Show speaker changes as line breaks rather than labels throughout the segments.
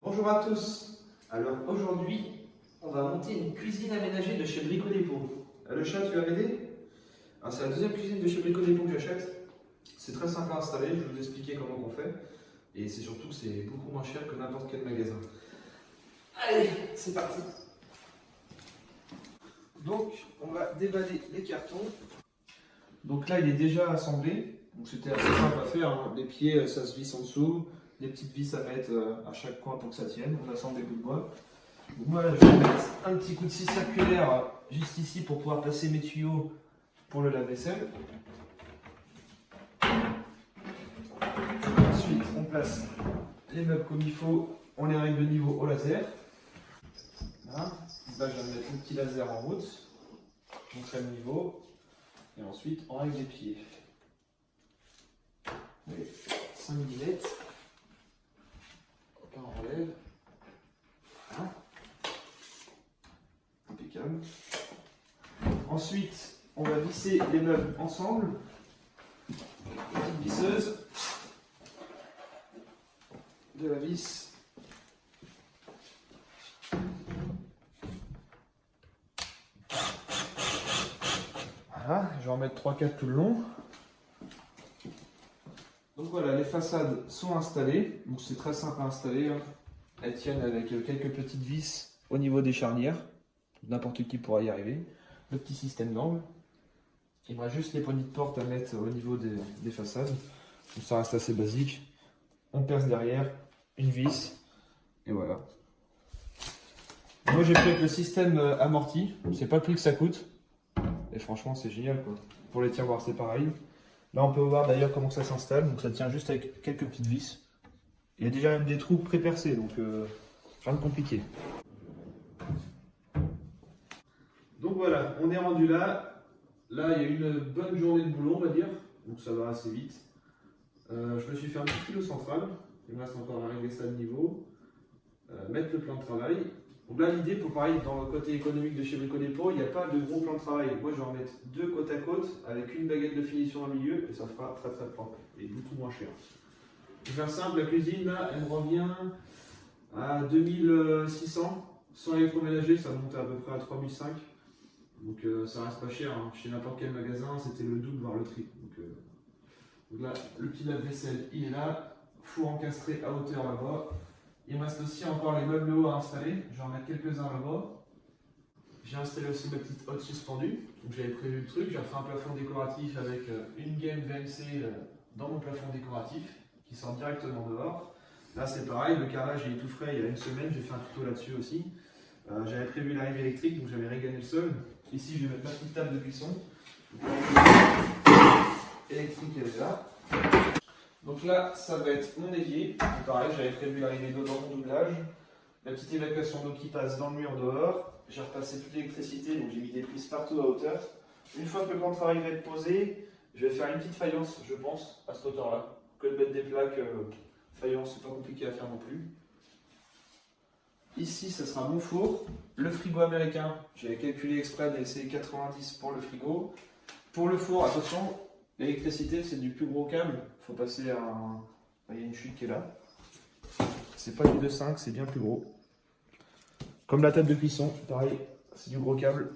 Bonjour à tous. Alors aujourd'hui, on va monter une cuisine aménagée de chez Brico Dépôt. Le chat, tu vas m'aider? C'est la deuxième cuisine de chez Brico Dépôt que j'achète. C'est très simple à installer, je vais vous expliquer comment on fait. Et c'est surtout que c'est beaucoup moins cher que n'importe quel magasin. Allez, c'est parti. Donc, on va déballer les cartons. Donc là, il est déjà assemblé. Donc c'était assez simple à faire, hein. Les pieds, ça se visse en dessous. Des petites vis à mettre à chaque coin pour que ça tienne. On assemble des bouts de bois. Donc moi, je vais mettre un petit coup de scie circulaire juste ici pour pouvoir passer mes tuyaux pour le lave-vaisselle. Ensuite, on place les meubles comme il faut. On les règle de niveau au laser. Voilà. Là, je vais mettre le petit laser en route. On crée le niveau. Et ensuite, on règle les pieds. Allez, 5 mm. Là, on relève. Voilà. Impeccable. Ensuite, on va visser les meubles ensemble. Petite visseuse. De la vis. Voilà, je vais en mettre 3-4 tout le long. Donc voilà, les façades sont installées. Donc c'est très simple à installer, hein. Elles tiennent avec quelques petites vis au niveau des charnières. N'importe qui pourra y arriver. Le petit système d'angle. Il me reste juste les poignées de porte à mettre au niveau des façades. Donc ça reste assez basique. On perce derrière, une vis, et voilà. Moi j'ai pris avec le système amorti. C'est pas le prix que ça coûte. Et franchement c'est génial quoi. Pour les tiroirs c'est pareil. Là on peut voir d'ailleurs comment ça s'installe. Donc ça tient juste avec quelques petites vis. Il y a déjà même des trous pré-percés, donc rien de compliqué. Donc voilà, on est rendu là. Là il y a une bonne journée de boulot on va dire. Donc ça va assez vite. Je me suis fait un petit kilo central. Il me reste encore à régler ça de niveau. Mettre le plan de travail. Donc là l'idée, pour pareil, dans le côté économique de chez Brico Dépôt, il n'y a pas de gros plan de travail. Moi je vais en mettre deux côte à côte avec une baguette de finition au milieu et ça fera très très propre et beaucoup moins cher. Pour faire simple, la cuisine là, elle me revient à 2600. Sans électroménager, ça monte à peu près à 3005. Donc ça reste pas cher, hein. Chez n'importe quel magasin, c'était le double voire le triple. Donc là, le petit lave-vaisselle, il est là. Four encastré à hauteur là-bas. Il me reste aussi encore les meubles hauts à installer. Je vais en mettre quelques-uns là-bas. J'ai installé aussi ma petite hotte suspendue. Donc j'avais prévu le truc. J'ai fait un plafond décoratif avec une gaine VMC dans mon plafond décoratif qui sort directement dehors. Là c'est pareil, le carrelage il est tout frais il y a une semaine. J'ai fait un tuto là-dessus aussi. J'avais prévu l'arrivée électrique, donc j'avais régagné le sol. Ici je vais mettre ma petite table de cuisson. Électrique elle est là. Donc là, ça va être mon évier. Pareil, j'avais prévu l'arrivée d'eau dans mon doublage. La petite évacuation d'eau qui passe dans le mur dehors. J'ai repassé toute l'électricité, donc j'ai mis des prises partout à hauteur. Une fois que le plan de travail va être posé, je vais faire une petite faïence, je pense, à cette hauteur-là. Que de mettre des plaques faïence, c'est pas compliqué à faire non plus. Ici, ça sera mon four. Le frigo américain, j'avais calculé exprès de laisser 90 pour le frigo. Pour le four, attention. L'électricité, c'est du plus gros câble. Il faut passer à un. Il y a une chute qui est là. C'est pas du 2.5, c'est bien plus gros. Comme la table de cuisson, pareil, c'est du gros câble.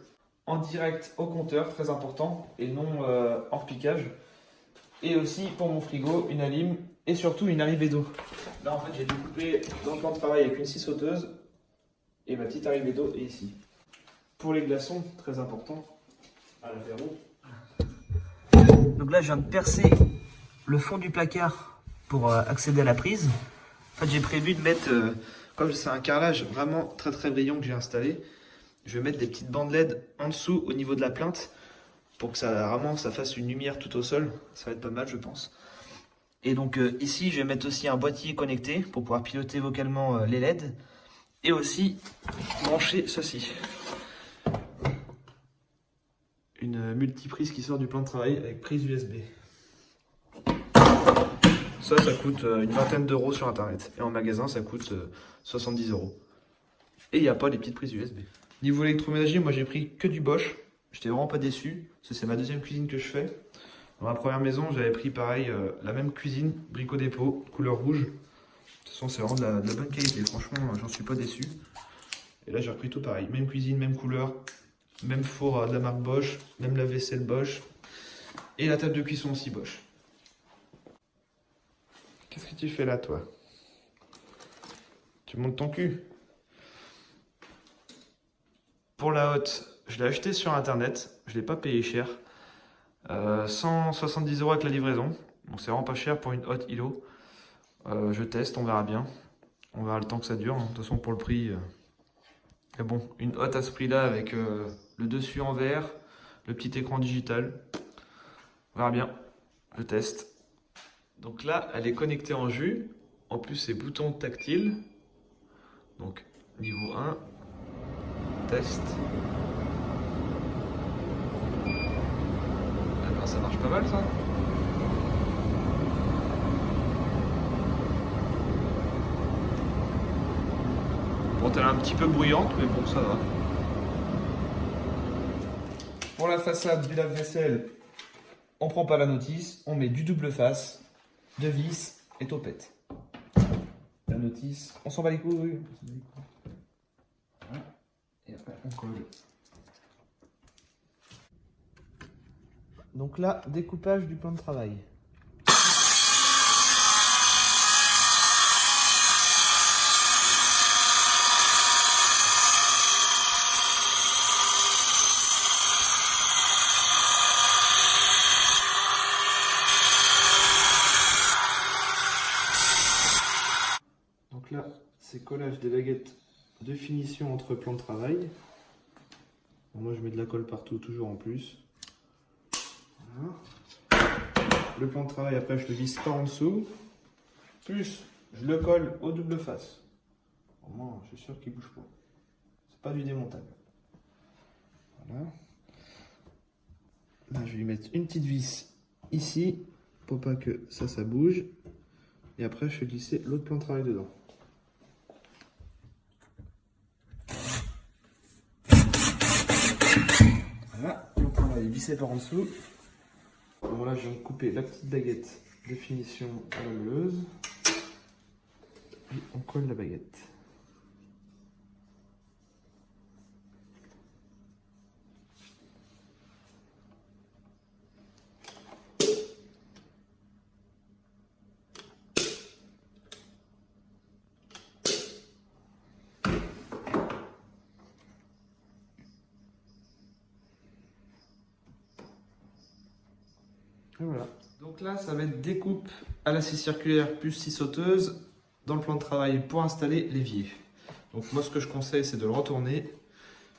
En direct au compteur, très important, et non en repiquage. Et aussi pour mon frigo, une allime et surtout une arrivée d'eau. Là, en fait, j'ai découpé dans le plan de travail avec une scie sauteuse. Et ma petite arrivée d'eau est ici. Pour les glaçons, très important, à l'apéro. Donc là, je viens de percer le fond du placard pour accéder à la prise. En fait, j'ai prévu de mettre, comme c'est un carrelage vraiment très très brillant que j'ai installé, je vais mettre des petites bandes LED en dessous au niveau de la plainte pour que ça fasse une lumière tout au sol. Ça va être pas mal, je pense. Et donc ici, je vais mettre aussi un boîtier connecté pour pouvoir piloter vocalement les LED et aussi brancher ceci. Une multiprise qui sort du plan de travail avec prise USB. Ça coûte une vingtaine d'euros sur internet. Et en magasin, ça coûte 70 euros. Et il n'y a pas les petites prises USB. Niveau électroménager, moi j'ai pris que du Bosch. J'étais vraiment pas déçu. C'est ma deuxième cuisine que je fais. Dans ma première maison, j'avais pris pareil, la même cuisine, Brico Dépôt, couleur rouge. toute façon, c'est vraiment de la bonne qualité. Franchement, j'en suis pas déçu. Et là, j'ai repris tout pareil. Même cuisine, même couleur, même four de la marque Bosch, même la vaisselle Bosch. Et la table de cuisson aussi Bosch. Qu'est-ce que tu fais là, toi? Tu montes ton cul? Pour la hotte, je l'ai acheté sur internet. Je l'ai pas payé cher. 170 € avec la livraison. Donc c'est vraiment pas cher pour une hotte îlot. Je teste, on verra bien. On verra le temps que ça dure. De toute façon, pour le prix. Mais bon, une hotte à ce prix-là avec le dessus en verre, le petit écran digital. On verra bien. Je teste. Donc là, elle est connectée en jus. En plus, c'est bouton tactile. Donc, niveau 1. Test. Eh ben, ça marche pas mal, ça. Bon, elle est un petit peu bruyante, mais bon, ça va. Pour la façade du lave-vaisselle, on prend pas la notice, on met du double face, de vis et topette. La notice, on s'en bat les couilles. Voilà. Et après, on colle. Donc là, découpage du plan de travail. Donc là, c'est collage des baguettes de finition entre plans de travail. Bon, moi, je mets de la colle partout, toujours en plus. Voilà. Le plan de travail, après, je le visse par en dessous. Plus, je le colle au double face. Au moins, je suis sûr qu'il ne bouge pas. C'est pas du démontable. Voilà. Là, je vais lui mettre une petite vis ici pour pas que ça bouge. Et après, je vais glisser l'autre plan de travail dedans. Voilà, le travail est vissé par en dessous. Bon, là, je viens de couper la petite baguette de finition à la meuleuse. Et on colle la baguette. Et voilà. Donc là, ça va être découpe à la scie circulaire plus scie sauteuse dans le plan de travail pour installer l'évier. Donc moi, ce que je conseille, c'est de le retourner,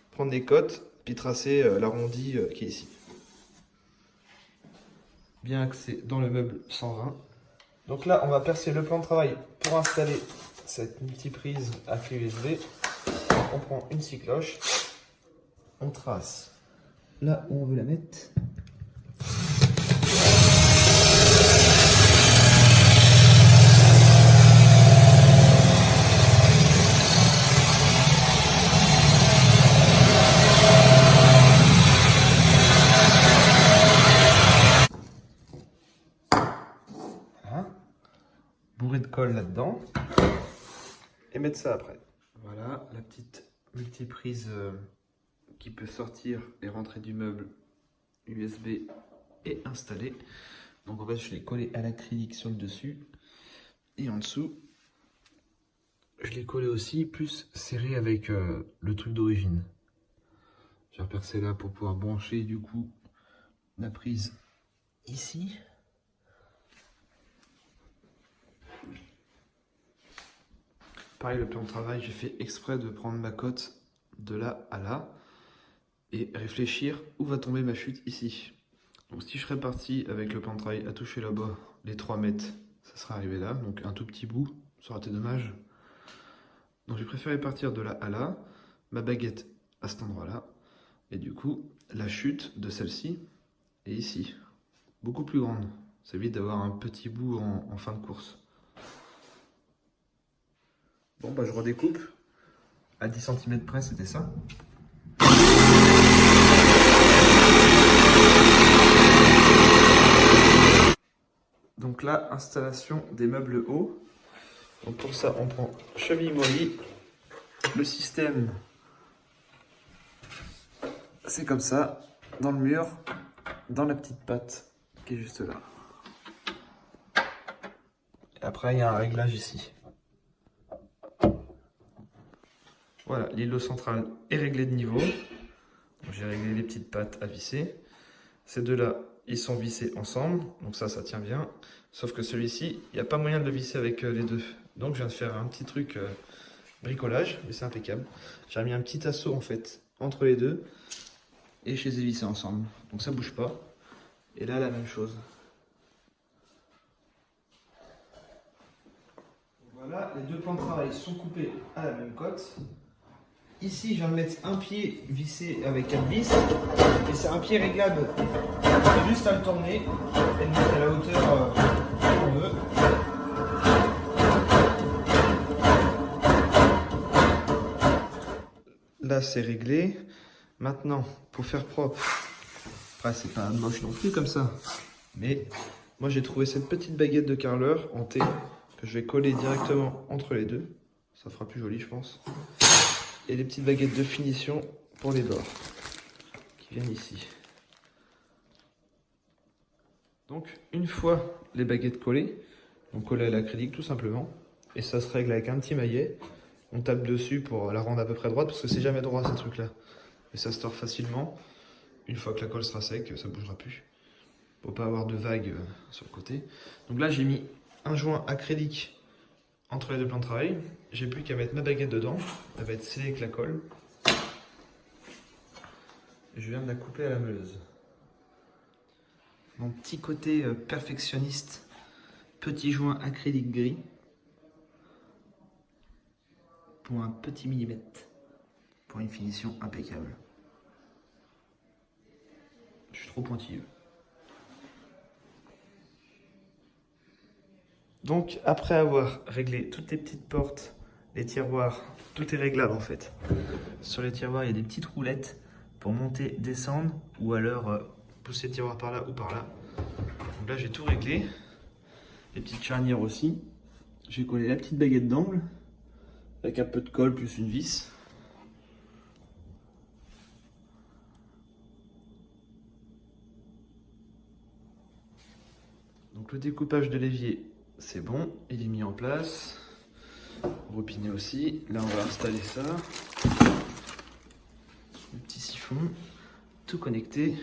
prendre des cotes, puis tracer l'arrondi qui est ici. Bien axé dans le meuble sans rein. Donc là, on va percer le plan de travail pour installer cette multiprise à clé USB. On prend une scie cloche, on trace là où on veut la mettre. Bourré de colle là-dedans et mettre ça après. Voilà la petite multiprise qui peut sortir et rentrer du meuble USB et installer. Donc en fait, je l'ai collé à l'acrylique sur le dessus et en dessous je l'ai collé aussi plus serré avec le truc d'origine. J'ai repercé là pour pouvoir brancher du coup la prise ici. Pareil, le plan de travail, j'ai fait exprès de prendre ma cote de là à là et réfléchir où va tomber ma chute ici. Donc si je serais parti avec le plan de travail à toucher là-bas les 3 mètres, ça serait arrivé là, donc un tout petit bout, ça aurait été dommage. Donc j'ai préféré partir de là à là, ma baguette à cet endroit-là, et du coup la chute de celle-ci est ici, beaucoup plus grande. Ça évite d'avoir un petit bout en fin de course. Bon, bah je redécoupe. À 10 cm près, c'était ça. Donc là, installation des meubles hauts. Donc pour ça, on prend cheville molly. Le système, c'est comme ça, dans le mur, dans la petite patte qui est juste là. Et après, il y a un réglage ici. Voilà, l'îlot central est réglé de niveau. J'ai réglé les petites pattes à visser. Ces deux-là, ils sont vissés ensemble, donc ça tient bien. Sauf que celui-ci, il n'y a pas moyen de le visser avec les deux. Donc je viens de faire un petit truc bricolage, mais c'est impeccable. J'ai mis un petit assaut en fait entre les deux et je les ai vissés ensemble. Donc ça bouge pas. Et là, la même chose. Voilà, les deux plans de travail sont coupés à la même cote. Ici, je viens de mettre un pied vissé avec 4 vis. Et c'est un pied réglable. C'est juste à le tourner et le mettre à la hauteur qu'on veut. Là, c'est réglé. Maintenant, pour faire propre, après, c'est pas moche non plus comme ça. Mais moi, j'ai trouvé cette petite baguette de carreleur en T que je vais coller directement entre les deux. Ça fera plus joli, je pense. Et les petites baguettes de finition pour les bords qui viennent ici. Donc une fois les baguettes collées, on colle à l'acrylique tout simplement et ça se règle avec un petit maillet. On tape dessus pour la rendre à peu près droite parce que c'est jamais droit ces trucs là. Et ça se tord facilement. Une fois que la colle sera sec, ça bougera plus. Pour pas avoir de vagues sur le côté. Donc là j'ai mis un joint acrylique entre les deux plans de travail. J'ai plus qu'à mettre ma baguette dedans. Elle va être scellée avec la colle. Je viens de la couper à la meuleuse. Mon petit côté perfectionniste. Petit joint acrylique gris. Pour un petit millimètre. Pour une finition impeccable. Je suis trop pointilleux. Donc après avoir réglé toutes les petites portes, les tiroirs, tout est réglable en fait. Sur les tiroirs, il y a des petites roulettes pour monter, descendre ou alors pousser le tiroir par là ou par là. Donc là j'ai tout réglé. Les petites charnières aussi. J'ai collé la petite baguette d'angle avec un peu de colle plus une vis. Donc le découpage de l'évier, c'est bon, il est mis en place. Robinet aussi. Là, on va installer ça. Le petit siphon, tout connecté.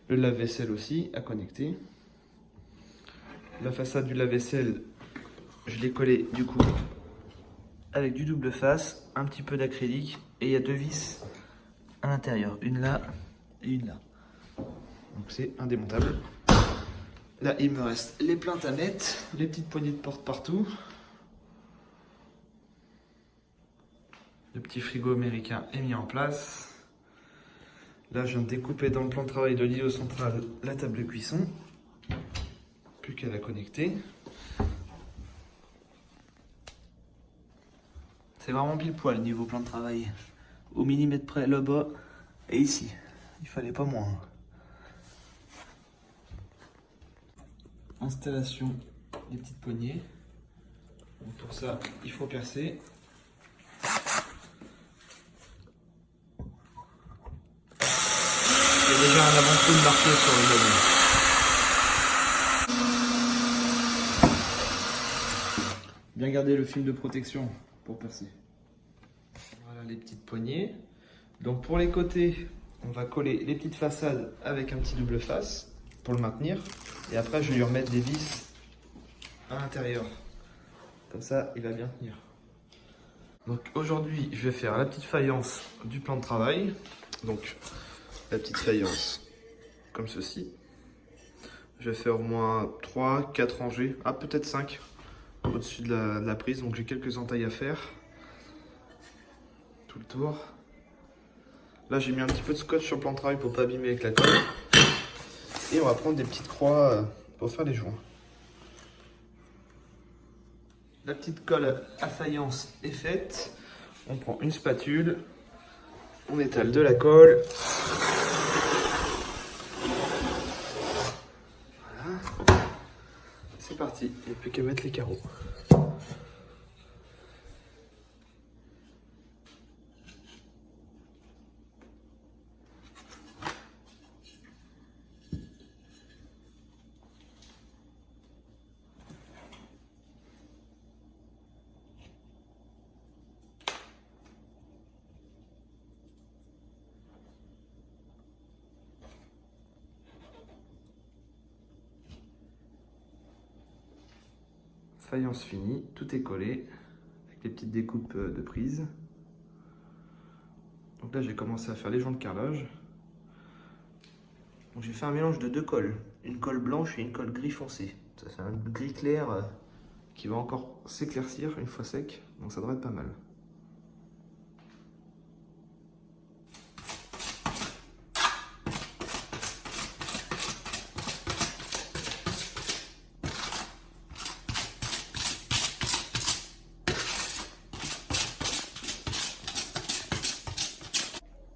Le lave-vaisselle aussi à connecter. La façade du lave-vaisselle, je l'ai collé du coup avec du double face, un petit peu d'acrylique et il y a deux vis à l'intérieur, une là et une là. Donc c'est indémontable. Là, il me reste les plaintes à mettre, les petites poignées de porte partout. Le petit frigo américain est mis en place. Là, je viens de découper dans le plan de travail de l'îlot central la table de cuisson. Plus qu'à la connecter. C'est vraiment pile poil niveau plan de travail. Au millimètre près là-bas et ici. Il fallait pas moins. Installation des petites poignées. Donc pour ça, il faut percer. Il y a déjà un avant-coup marqué sur le modèle. Bien garder le fil de protection pour percer. Voilà les petites poignées. Donc pour les côtés, on va coller les petites façades avec un petit double face pour le maintenir. Et après, je vais lui remettre des vis à l'intérieur. Comme ça, il va bien tenir. Donc aujourd'hui, je vais faire la petite faïence du plan de travail. Donc la petite faïence comme ceci. Je vais faire au moins 3, 4 rangées, peut-être 5 au-dessus de la prise. Donc j'ai quelques entailles à faire. Tout le tour. Là, j'ai mis un petit peu de scotch sur le plan de travail pour pas abîmer avec la colle. Et on va prendre des petites croix pour faire les joints. La petite colle à faïence est faite. On prend une spatule. On étale de la colle. Voilà. C'est parti. Il n'y a plus qu'à mettre les carreaux. Faïence finie, tout est collé, avec les petites découpes de prise. Donc là j'ai commencé à faire les joints de carrelage. Donc j'ai fait un mélange de deux colles, une colle blanche et une colle gris foncé. Ça fait un gris clair qui va encore s'éclaircir une fois sec, donc ça devrait être pas mal.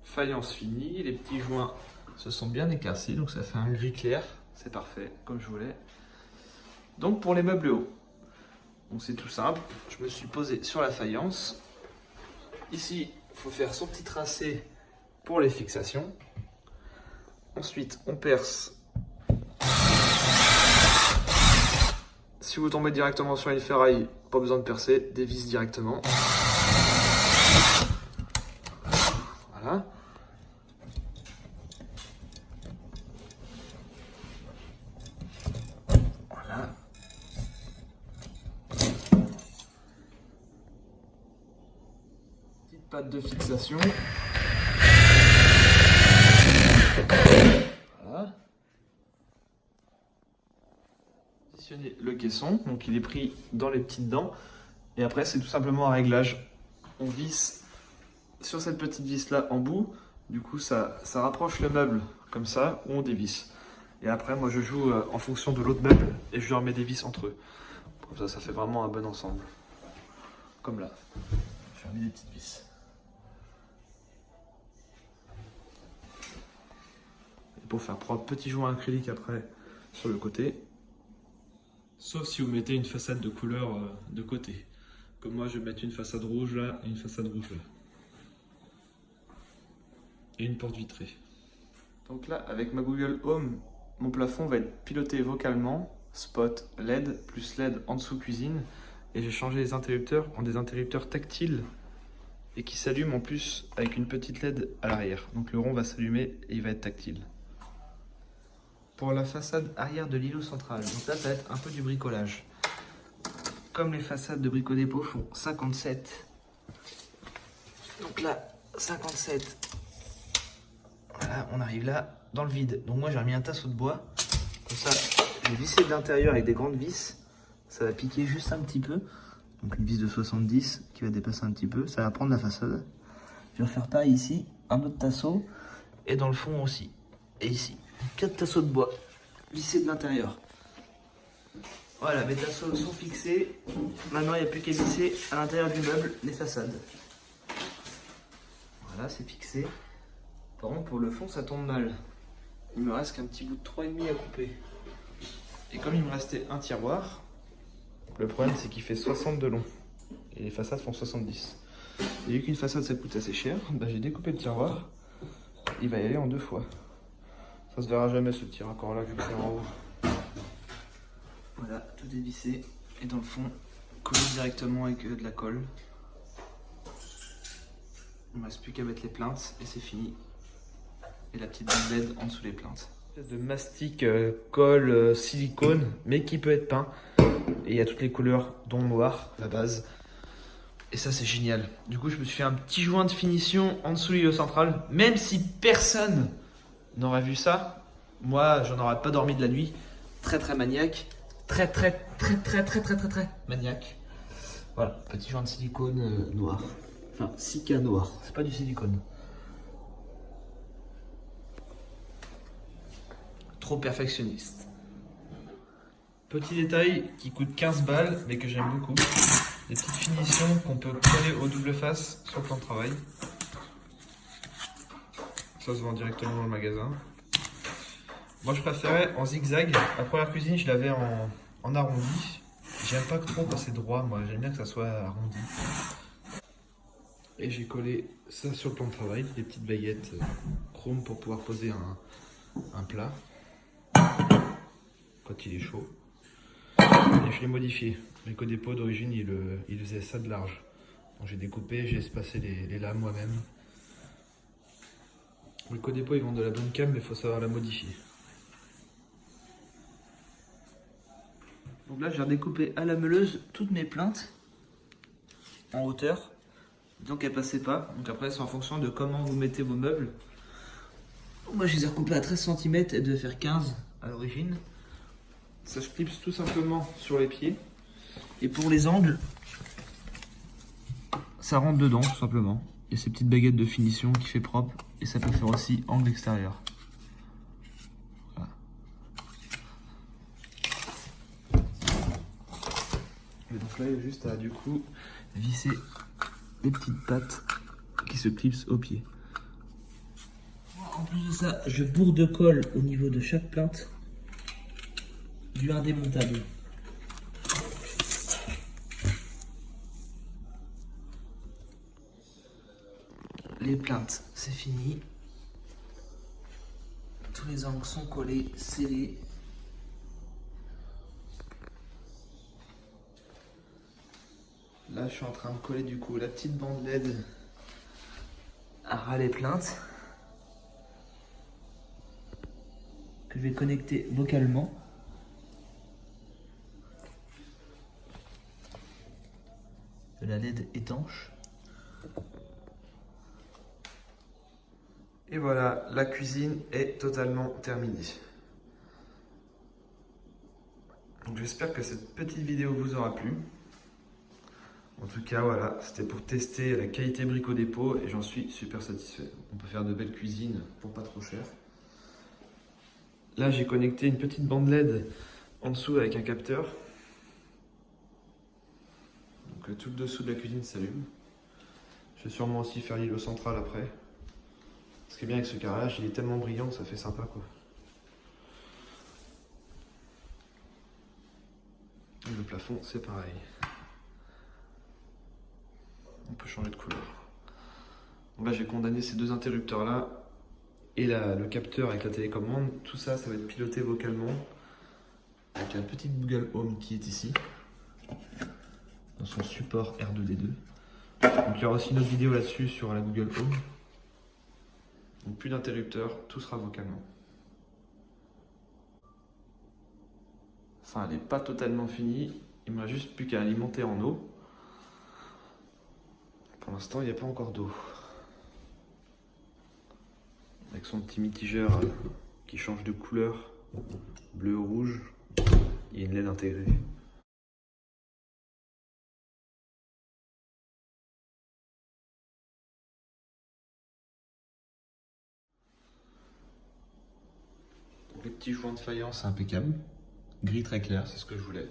Faïence finie, les petits joints se sont bien éclaircis, donc ça fait un gris clair, c'est parfait, comme je voulais. Donc pour les meubles hauts, c'est tout simple, je me suis posé sur la faïence. Ici, il faut faire son petit tracé pour les fixations. Ensuite, on perce. Si vous tombez directement sur une ferraille, pas besoin de percer, dévisse directement. Voilà. Voilà. Petite patte de fixation. Voilà. Positionner le caisson, donc il est pris dans les petites dents. Et après, c'est tout simplement un réglage. On visse sur cette petite vis là en bout. Du coup, ça rapproche le meuble comme ça, ou on dévisse. Et après, moi je joue en fonction de l'autre meuble et je leur mets des vis entre eux. Comme ça, ça fait vraiment un bon ensemble. Comme là. Je leur mets des petites vis. Et pour faire propre, petit joint acrylique après sur le côté. Sauf si vous mettez une façade de couleur de côté. Comme moi, je vais mettre une façade rouge là et une façade rouge là. Et une porte vitrée. Donc là, avec ma Google Home, mon plafond va être piloté vocalement, spot LED plus LED en dessous cuisine. Et j'ai changé les interrupteurs en des interrupteurs tactiles et qui s'allument en plus avec une petite LED à l'arrière. Donc le rond va s'allumer et il va être tactile. Pour la façade arrière de l'îlot central, donc là ça va être un peu du bricolage. Comme les façades de Brico Dépôt font 57. Donc là, 57. Voilà, on arrive là, dans le vide. Donc moi j'ai remis un tasseau de bois. Comme ça, je vais visser de l'intérieur avec des grandes vis. Ça va piquer juste un petit peu. Donc une vis de 70 qui va dépasser un petit peu. Ça va prendre la façade. Je vais refaire pareil ici, un autre tasseau. Et dans le fond aussi. Et ici, 4 tasseaux de bois vissés de l'intérieur. Voilà, mes tasseaux sont fixés. Maintenant, il n'y a plus qu'à visser à l'intérieur du meuble les façades. Voilà, c'est fixé. Par contre, pour le fond, ça tombe mal. Il me reste qu'un petit bout de 3,5 à couper. Et comme il me restait un tiroir, le problème c'est qu'il fait 60 de long. Et les façades font 70. Et vu qu'une façade ça coûte assez cher, bah, j'ai découpé le tiroir. Il va y aller en 2 fois. Ça se verra jamais ce petit raccord là vu que c'est en haut. Voilà, tout est vissé. Et dans le fond, collé directement avec de la colle. Il ne me reste plus qu'à mettre les plaintes et c'est fini. Et la petite bande LED en dessous les plaintes. Une espèce de mastic colle silicone, mais qui peut être peint. Et il y a toutes les couleurs, dont noir, la base. Et ça, c'est génial. Du coup, je me suis fait un petit joint de finition en dessous l'îlot central. Même si personne n'aurait vu ça, moi, j'en aurais pas dormi de la nuit. Très, très maniaque. Très maniaque. Voilà, petit joint de silicone noir. Enfin, Sika noir. C'est pas du silicone. Trop perfectionniste. Petit détail qui coûte 15 balles, mais que j'aime beaucoup. Des petites finitions qu'on peut coller au double face sur le plan de travail. Ça se vend directement dans le magasin. Moi, je préférais en zigzag. La première cuisine, je l'avais en arrondi. J'aime pas trop quand c'est droit, moi. J'aime bien que ça soit arrondi. Et j'ai collé ça sur le plan de travail. Des petites baguettes chrome pour pouvoir poser un plat quand il est chaud. Et je l'ai modifié. Brico Dépôt d'origine, il faisait ça de large. Donc j'ai découpé, j'ai espacé les lames moi-même. Brico Dépôt, ils vendent de la bonne cam, mais il faut savoir la modifier.
Donc là, j'ai redécoupé à la meuleuse toutes mes plaintes en hauteur. Donc elles passaient pas. Donc après, c'est en fonction de comment vous mettez vos meubles. Moi, je les ai recoupées à 13 cm et de faire 15 à l'origine. Ça se clipse tout simplement sur les pieds. Et pour les angles, ça rentre dedans tout simplement. Il y a ces petites baguettes de finition qui fait propre. Et ça peut faire aussi angle extérieur. Voilà. Et donc là, il y a juste à du coup visser les petites pattes qui se clipsent au pied. En plus de ça, je bourre de colle au niveau de chaque plainte du indémontable. Les plaintes, c'est fini. Tous les angles sont collés, scellés. Là, je suis en train de coller du coup la petite bande LED à ras les plaintes que je vais connecter vocalement. De la LED étanche. Et voilà, la cuisine est totalement terminée. Donc j'espère que cette petite vidéo vous aura plu. En tout cas, voilà, c'était pour tester la qualité Brico Dépôt et j'en suis super satisfait. On peut faire de belles cuisines pour pas trop cher. Là, j'ai connecté une petite bande LED en dessous avec un capteur. Donc tout le dessous de la cuisine s'allume. Je vais sûrement aussi faire l'îlot central après. Ce qui est bien avec ce carrelage, il est tellement brillant que ça fait sympa quoi. Et le plafond, c'est pareil. On peut changer de couleur. Donc là, j'ai condamné ces deux interrupteurs là et le capteur avec la télécommande. Tout ça, ça va être piloté vocalement avec la petite Google Home qui est ici dans son support R2D2. Donc il y aura aussi une autre vidéo là-dessus sur la Google Home. Donc plus d'interrupteurs, tout sera vocalement. Enfin, elle n'est pas totalement finie. Il ne me reste juste plus qu'à alimenter en eau. Pour l'instant, il n'y a pas encore d'eau. Avec son petit mitigeur qui change de couleur, bleu ou rouge, il y a une LED intégrée. Donc, les petits joints de faïence impeccables. Gris très clair, c'est ce que je voulais.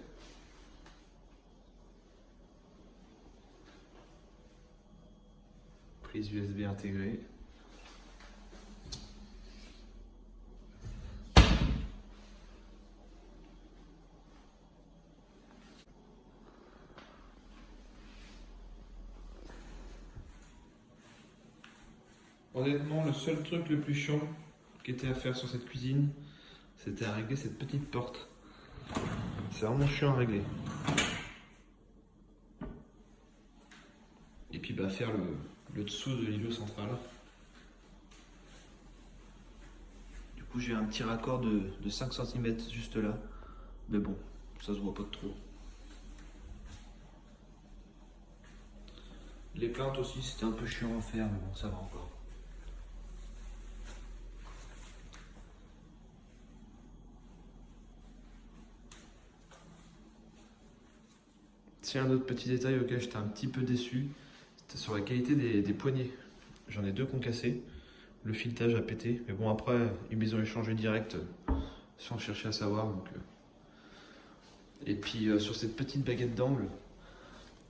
Prise USB intégrée. Honnêtement, le seul truc le plus chiant qui était à faire sur cette cuisine, c'était à régler cette petite porte. C'est vraiment chiant à régler. Et puis faire le dessous de l'îlot central. Du coup j'ai un petit raccord de 5 cm juste là. Mais bon, ça se voit pas trop. Les plaintes aussi c'était un peu chiant à faire, mais bon ça va encore. Tiens, un autre petit détail auquel j'étais un petit peu déçu, c'était sur la qualité des poignées. J'en ai deux qui ont cassé, le filetage a pété, mais bon après ils me les ont échangés direct sans chercher à savoir. Et puis sur cette petite baguette d'angle,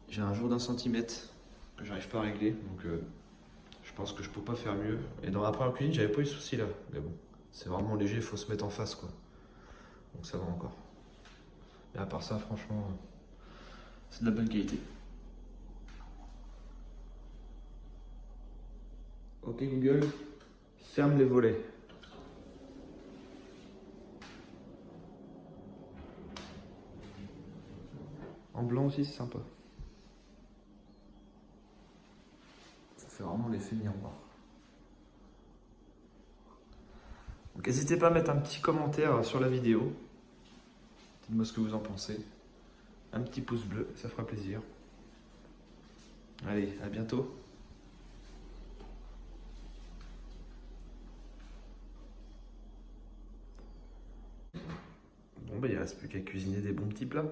j'ai un jour d'1 centimètre que j'arrive pas à régler, donc je pense que je peux pas faire mieux. Et dans la première cuisine j'avais pas eu de souci là, mais bon, c'est vraiment léger, il faut se mettre en face quoi. Donc ça va encore. Mais à part ça franchement, c'est de la bonne qualité. Ok Google, ferme les volets. En blanc aussi c'est sympa. Ça fait vraiment l'effet miroir. Donc n'hésitez pas à mettre un petit commentaire sur la vidéo. Dites-moi ce que vous en pensez. un petit pouce bleu, ça fera plaisir. Allez, à bientôt. Bon, bah, il ne reste plus qu'à cuisiner des bons petits plats.